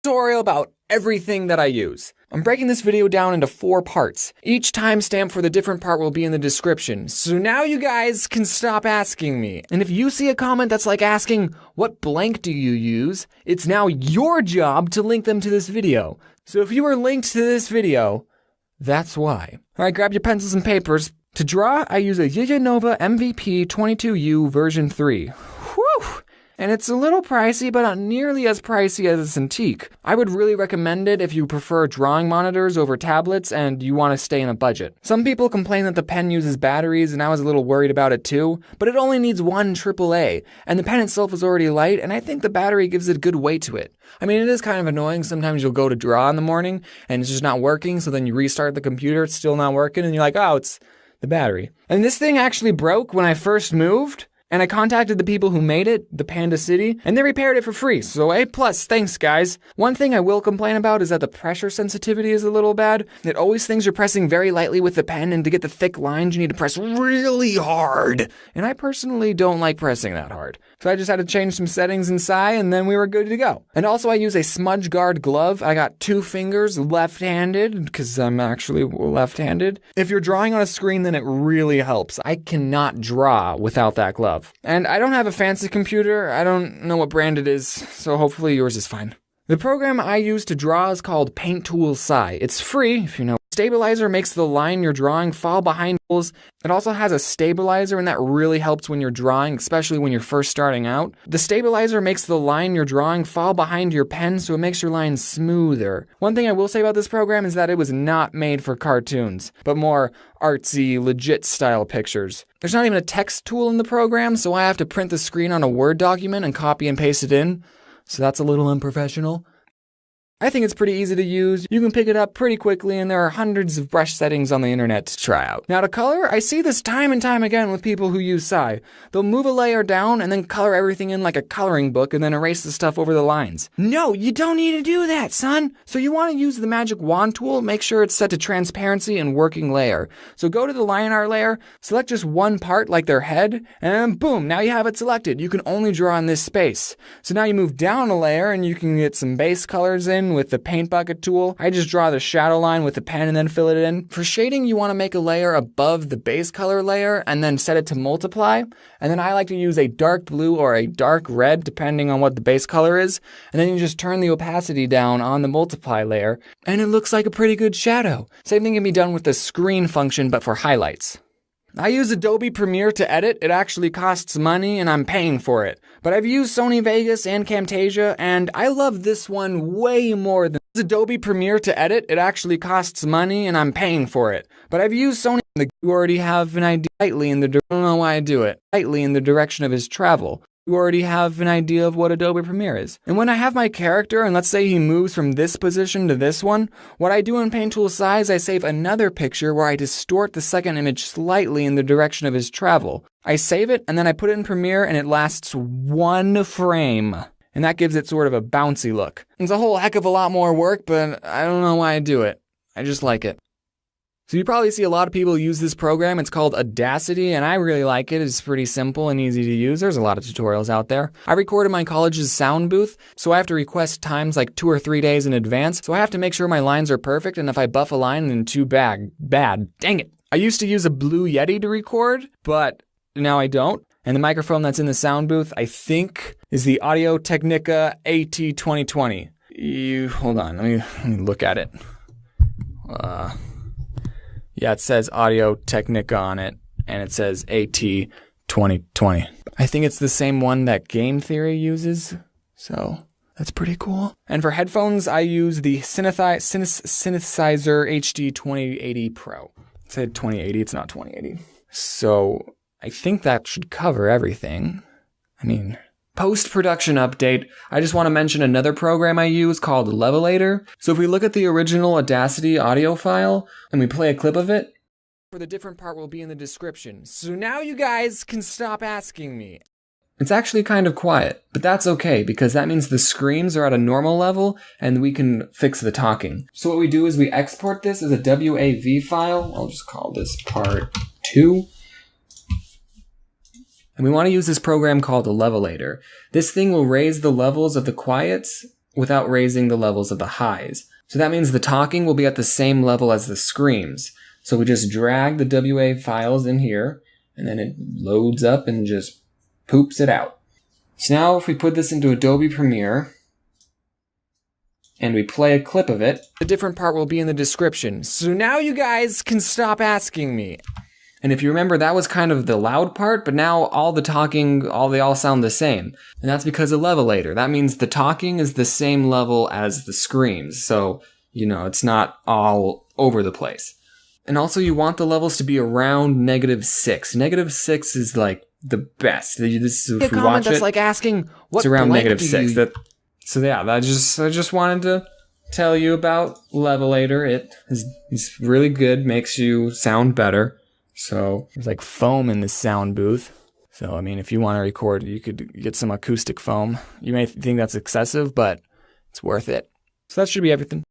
tutorial about everything that I use. I'm breaking this video down into 4 parts. Each timestamp for the different part will be in the description. So now you guys can stop asking me. And if you see a comment that's like asking, what blank do you use? It's now your job to link them to this video. So if you were linked to this video, that's why. Alright, grab your pencils and papers. To draw, I use a Nova MVP 22U version 3. Whew! And it's a little pricey, but not nearly as pricey as a Cintiq. I would really recommend it if you prefer drawing monitors over tablets and you want to stay in a budget. Some people complain that the pen uses batteries, and I was a little worried about it too, but it only needs 1 AAA, and the pen itself is already light, and I think the battery gives it a good weight to it. I mean, it is kind of annoying. Sometimes you'll go to draw in the morning, and it's just not working, so then you restart the computer, it's still not working, and you're like, oh, it's the battery. And this thing actually broke when I first moved. And I contacted the people who made it, the Panda City, and they repaired it for free, so A+, thanks guys. One thing I will complain about is that the pressure sensitivity is a little bad. It always thinks you're pressing very lightly with the pen, and to get the thick lines you need to press really hard. And I personally don't like pressing that hard. So I just had to change some settings in Psy, and then we were good to go. And also I use a smudge guard glove. I got 2 fingers, left-handed, because I'm actually left-handed. If you're drawing on a screen, then it really helps. I cannot draw without that glove. And I don't have a fancy computer. I don't know what brand it is, so hopefully yours is fine. The program I use to draw is called Paint Tool Psy. It's free, if you know. Stabilizer makes the line you're drawing fall behind tools. It also has a stabilizer, and that really helps when you're drawing, especially when you're first starting out. The stabilizer makes the line you're drawing fall behind your pen, so it makes your lines smoother. One thing I will say about this program is that it was not made for cartoons, but more artsy, legit style pictures. There's not even a text tool in the program, so I have to print the screen on a Word document and copy and paste it in. So that's a little unprofessional. I think it's pretty easy to use. You can pick it up pretty quickly, and there are hundreds of brush settings on the internet to try out. Now to color, I see this time and time again with people who use Psy. They'll move a layer down and then color everything in like a coloring book and then erase the stuff over the lines. No, you don't need to do that, son! So you want to use the magic wand tool, make sure it's set to transparency and working layer. So go to the line art layer, select just one part like their head, and boom, now you have it selected. You can only draw in this space. So now you move down a layer and you can get some base colors in with the paint bucket tool. I just draw the shadow line with the pen and then fill it in. For shading, you want to make a layer above the base color layer and then set it to multiply. And then I like to use a dark blue or a dark red, depending on what the base color is. And then you just turn the opacity down on the multiply layer, and it looks like a pretty good shadow. Same thing can be done with the screen function, but for highlights. I use Adobe Premiere to edit. It actually costs money, and I'm paying for it. But I've used Sony Vegas and Camtasia, and I love this one way more than Adobe Premiere to edit. It actually costs money, and I'm paying for it. But I've used Sony. You already have an idea slightly in the I don't know why I do it. Slightly in the direction of his travel. You already have an idea of what Adobe Premiere is. And when I have my character, and let's say he moves from this position to this one, what I do in Paint Tool Psy is I save another picture where I distort the second image slightly in the direction of his travel. I save it, and then I put it in Premiere, and it lasts 1 frame. And that gives it sort of a bouncy look. It's a whole heck of a lot more work, but I don't know why I do it. I just like it. So you probably see a lot of people use this program. It's called Audacity, and I really like it. It's pretty simple and easy to use. There's a lot of tutorials out there. I record in my college's sound booth, so I have to request times like 2 or 3 days in advance. So I have to make sure my lines are perfect, and if I buff a line, then too bad. Dang it. I used to use a Blue Yeti to record, but now I don't. And the microphone that's in the sound booth, I think, is the Audio-Technica AT2020. Hold on, let me look at it. Yeah, it says Audio-Technica on it, and it says AT2020. I think it's the same one that Game Theory uses, so that's pretty cool. And for headphones, I use the Synthesizer HD 2080 Pro. It said 2080, it's not 2080. So I think that should cover everything. I mean, post-production update, I just want to mention another program I use called Levelator. So if we look at the original Audacity audio file and we play a clip of it, for the different part will be in the description. So now you guys can stop asking me. It's actually kind of quiet, but that's okay because that means the screams are at a normal level and we can fix the talking. So what we do is we export this as a WAV file. I'll just call this part 2. And we want to use this program called a Levelator. This thing will raise the levels of the quiets without raising the levels of the highs. So that means the talking will be at the same level as the screams. So we just drag the WA files in here, and then it loads up and just poops it out. So now if we put this into Adobe Premiere, and we play a clip of it, the different part will be in the description. So now you guys can stop asking me. And if you remember, that was kind of the loud part, but now all the talking, they all sound the same. And that's because of levelator. That means the talking is the same level as the screams. So, it's not all over the place. And also you want the levels to be around -6. -6 is like the best. This is, if we watch that's it, like asking, what it's around blank -6. do you... So yeah, I just wanted to tell you about levelator. It's really good, makes you sound better. So There's like foam in this sound booth. So, I mean, if you want to record, you could get some acoustic foam. You may think that's excessive, but it's worth it. that should be everything.